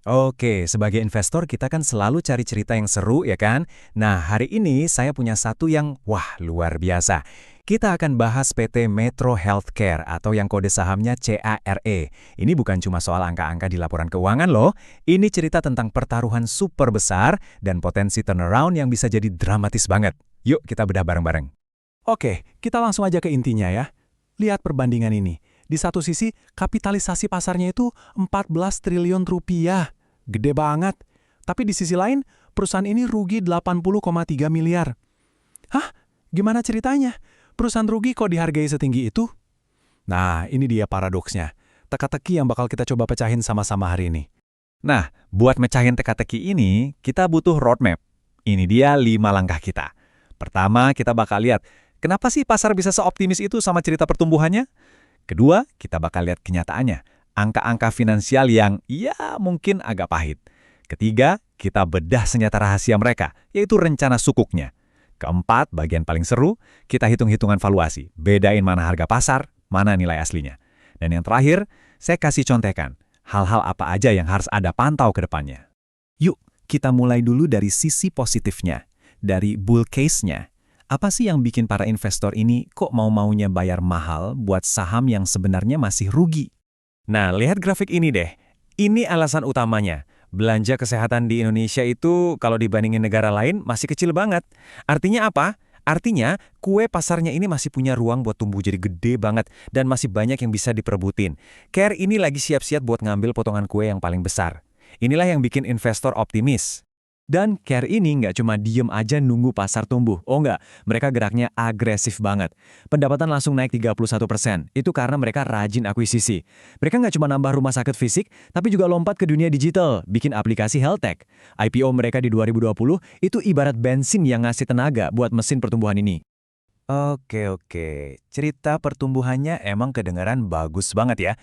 Oke, sebagai investor kita kan selalu cari cerita yang seru ya kan? Nah, hari ini saya punya satu yang wah luar biasa. Kita akan bahas PT Metro Healthcare atau yang kode sahamnya CARE. Ini bukan cuma soal angka-angka di laporan keuangan loh. Ini cerita tentang pertaruhan super besar dan potensi turnaround yang bisa jadi dramatis banget. Yuk kita bedah bareng-bareng. Oke, kita langsung aja ke intinya ya. Lihat perbandingan ini. Di satu sisi, kapitalisasi pasarnya itu 14 triliun rupiah. Gede banget. Tapi di sisi lain, perusahaan ini rugi 80,3 miliar. Hah? Gimana ceritanya? Perusahaan rugi kok dihargai setinggi itu? Nah, ini dia paradoksnya. Teka-teki yang bakal kita coba pecahin sama-sama hari ini. Nah, buat mecahin teka-teki ini, kita butuh roadmap. Ini dia 5 langkah kita. Pertama, kita bakal lihat, kenapa sih pasar bisa seoptimis itu sama cerita pertumbuhannya? Kedua, kita bakal lihat kenyataannya, angka-angka finansial yang ya mungkin agak pahit. Ketiga, kita bedah senjata rahasia mereka, yaitu rencana sukuknya. Keempat, bagian paling seru, kita hitung-hitungan valuasi, bedain mana harga pasar, mana nilai aslinya. Dan yang terakhir, saya kasih contekan, hal-hal apa aja yang harus ada pantau ke depannya. Yuk, kita mulai dulu dari sisi positifnya, dari bull case-nya. Apa sih yang bikin para investor ini kok mau-maunya bayar mahal buat saham yang sebenarnya masih rugi? Nah, lihat grafik ini deh. Ini alasan utamanya. Belanja kesehatan di Indonesia itu kalau dibandingin negara lain masih kecil banget. Artinya apa? Artinya kue pasarnya ini masih punya ruang buat tumbuh jadi gede banget dan masih banyak yang bisa diperebutin. CARE ini lagi siap-siap buat ngambil potongan kue yang paling besar. Inilah yang bikin investor optimis. Dan CARE ini nggak cuma diem aja nunggu pasar tumbuh. Oh nggak, mereka geraknya agresif banget. Pendapatan langsung naik 31%. Itu karena mereka rajin akuisisi. Mereka nggak cuma nambah rumah sakit fisik, tapi juga lompat ke dunia digital, bikin aplikasi health tech. IPO mereka di 2020 itu ibarat bensin yang ngasih tenaga buat mesin pertumbuhan ini. Oke. Cerita pertumbuhannya emang kedengaran bagus banget ya.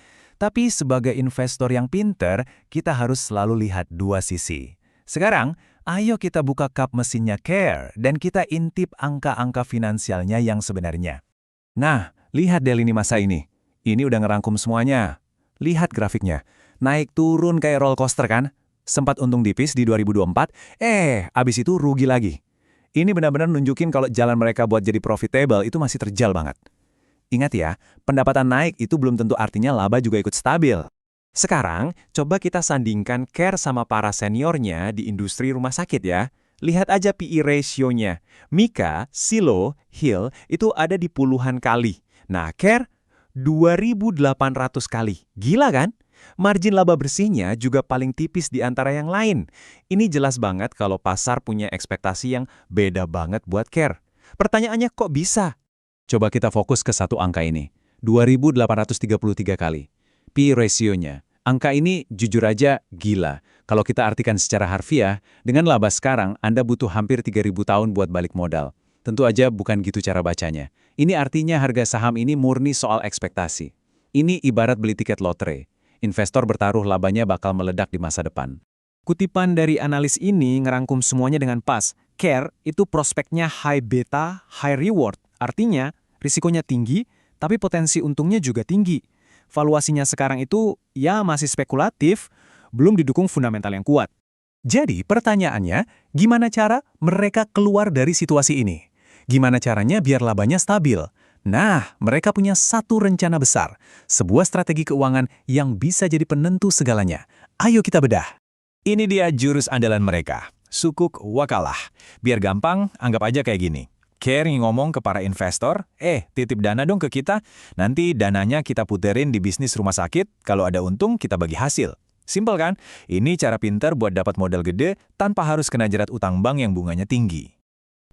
Tapi sebagai investor yang pinter, kita harus selalu lihat dua sisi. Sekarang, ayo kita buka kap mesinnya CARE dan kita intip angka-angka finansialnya yang sebenarnya. Nah, lihat deh lini masa ini. Ini udah ngerangkum semuanya. Lihat grafiknya. Naik turun kayak roller coaster kan? Sempat untung tipis di 2024, abis itu rugi lagi. Ini benar-benar nunjukin kalau jalan mereka buat jadi profitable itu masih terjal banget. Ingat ya, pendapatan naik itu belum tentu artinya laba juga ikut stabil. Sekarang, coba kita sandingkan CARE sama para seniornya di industri rumah sakit ya. Lihat aja PE ratio-nya. Mika, Silo, Hill itu ada di puluhan kali. Nah, CARE 2.800 kali. Gila kan? Margin laba bersihnya juga paling tipis di antara yang lain. Ini jelas banget kalau pasar punya ekspektasi yang beda banget buat CARE. Pertanyaannya kok bisa? Coba kita fokus ke satu angka ini. 2.833 kali. P ratio-nya. Angka ini jujur aja gila. Kalau kita artikan secara harfiah, dengan laba sekarang Anda butuh hampir 3.000 tahun buat balik modal. Tentu aja bukan gitu cara bacanya. Ini artinya harga saham ini murni soal ekspektasi. Ini ibarat beli tiket lotre. Investor bertaruh labanya bakal meledak di masa depan. Kutipan dari analis ini ngerangkum semuanya dengan pas. CARE itu prospeknya high beta, high reward. Artinya, risikonya tinggi, tapi potensi untungnya juga tinggi. Valuasinya sekarang itu ya masih spekulatif, belum didukung fundamental yang kuat. Jadi pertanyaannya, gimana cara mereka keluar dari situasi ini? Gimana caranya biar labanya stabil? Nah, mereka punya satu rencana besar, sebuah strategi keuangan yang bisa jadi penentu segalanya. Ayo kita bedah. Ini dia jurus andalan mereka, sukuk wakalah. Biar gampang, anggap aja kayak gini. CARE ngomong ke para investor, titip dana dong ke kita, nanti dananya kita puterin di bisnis rumah sakit, kalau ada untung kita bagi hasil. Simpel kan? Ini cara pintar buat dapat modal gede tanpa harus kena jerat utang bank yang bunganya tinggi.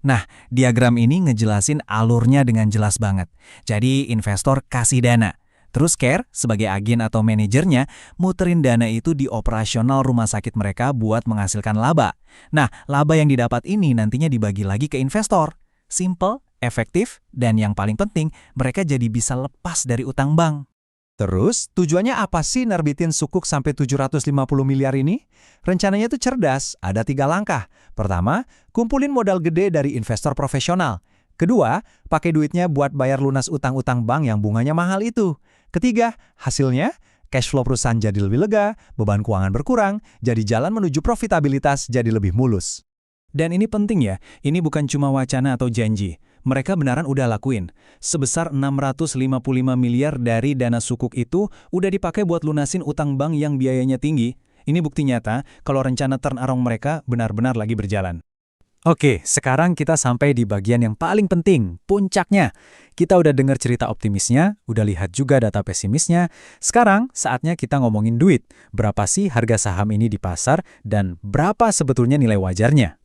Nah, diagram ini ngejelasin alurnya dengan jelas banget. Jadi investor kasih dana. Terus CARE sebagai agen atau manajernya muterin dana itu di operasional rumah sakit mereka buat menghasilkan laba. Nah, laba yang didapat ini nantinya dibagi lagi ke investor. Simple, efektif, dan yang paling penting, mereka jadi bisa lepas dari utang bank. Terus, tujuannya apa sih nerbitin sukuk sampai 750 miliar ini? Rencananya itu cerdas, ada 3 langkah. Pertama, kumpulin modal gede dari investor profesional. Kedua, pakai duitnya buat bayar lunas utang-utang bank yang bunganya mahal itu. Ketiga, hasilnya, cash flow perusahaan jadi lebih lega, beban keuangan berkurang, jadi jalan menuju profitabilitas jadi lebih mulus. Dan ini penting ya, ini bukan cuma wacana atau janji. Mereka beneran udah lakuin. Sebesar 655 miliar dari dana sukuk itu udah dipakai buat lunasin utang bank yang biayanya tinggi. Ini bukti nyata kalau rencana turnaround mereka benar-benar lagi berjalan. Oke, sekarang kita sampai di bagian yang paling penting, puncaknya. Kita udah dengar cerita optimisnya, udah lihat juga data pesimisnya. Sekarang saatnya kita ngomongin duit. Berapa sih harga saham ini di pasar dan berapa sebetulnya nilai wajarnya?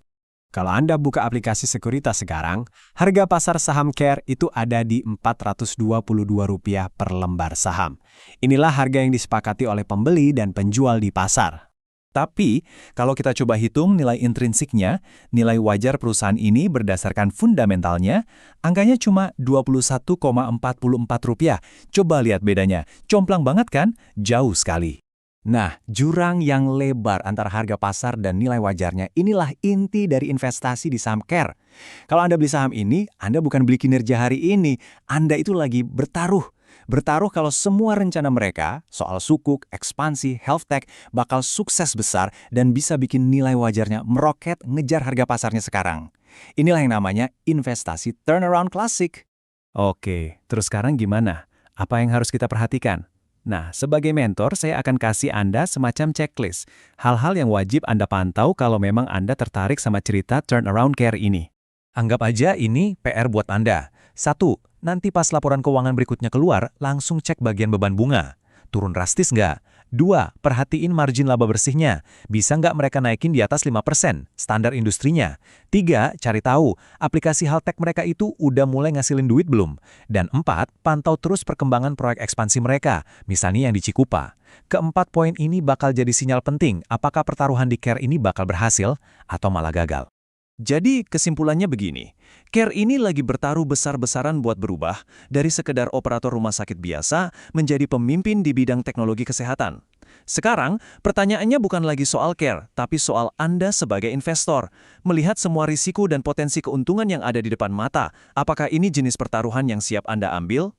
Kalau Anda buka aplikasi sekuritas sekarang, harga pasar saham CARE itu ada di Rp422 per lembar saham. Inilah harga yang disepakati oleh pembeli dan penjual di pasar. Tapi, kalau kita coba hitung nilai intrinsiknya, nilai wajar perusahaan ini berdasarkan fundamentalnya, angkanya cuma Rp21,44. Coba lihat bedanya, jomplang banget kan? Jauh sekali. Nah, jurang yang lebar antara harga pasar dan nilai wajarnya inilah inti dari investasi di saham CARE. Kalau Anda beli saham ini, Anda bukan beli kinerja hari ini, Anda itu lagi bertaruh. Bertaruh kalau semua rencana mereka, soal sukuk, ekspansi, health tech, bakal sukses besar dan bisa bikin nilai wajarnya meroket ngejar harga pasarnya sekarang. Inilah yang namanya investasi turnaround klasik. Oke, terus sekarang gimana? Apa yang harus kita perhatikan? Nah, sebagai mentor, saya akan kasih Anda semacam checklist. Hal-hal yang wajib Anda pantau kalau memang Anda tertarik sama cerita turnaround CARE ini. Anggap aja ini PR buat Anda. 1. Nanti pas laporan keuangan berikutnya keluar, langsung cek bagian beban bunga. Turun drastis nggak? 2. Perhatiin margin laba bersihnya. Bisa nggak mereka naikin di atas 5%, standar industrinya? 3. Cari tahu, aplikasi Haltech mereka itu udah mulai ngasilin duit belum? Dan 4. Pantau terus perkembangan proyek ekspansi mereka, misalnya yang di Cikupa. Keempat poin ini bakal jadi sinyal penting apakah pertaruhan di CARE ini bakal berhasil atau malah gagal. Jadi kesimpulannya begini, CARE ini lagi bertaruh besar-besaran buat berubah dari sekedar operator rumah sakit biasa menjadi pemimpin di bidang teknologi kesehatan. Sekarang, pertanyaannya bukan lagi soal CARE, tapi soal Anda sebagai investor. Melihat semua risiko dan potensi keuntungan yang ada di depan mata, apakah ini jenis pertaruhan yang siap Anda ambil?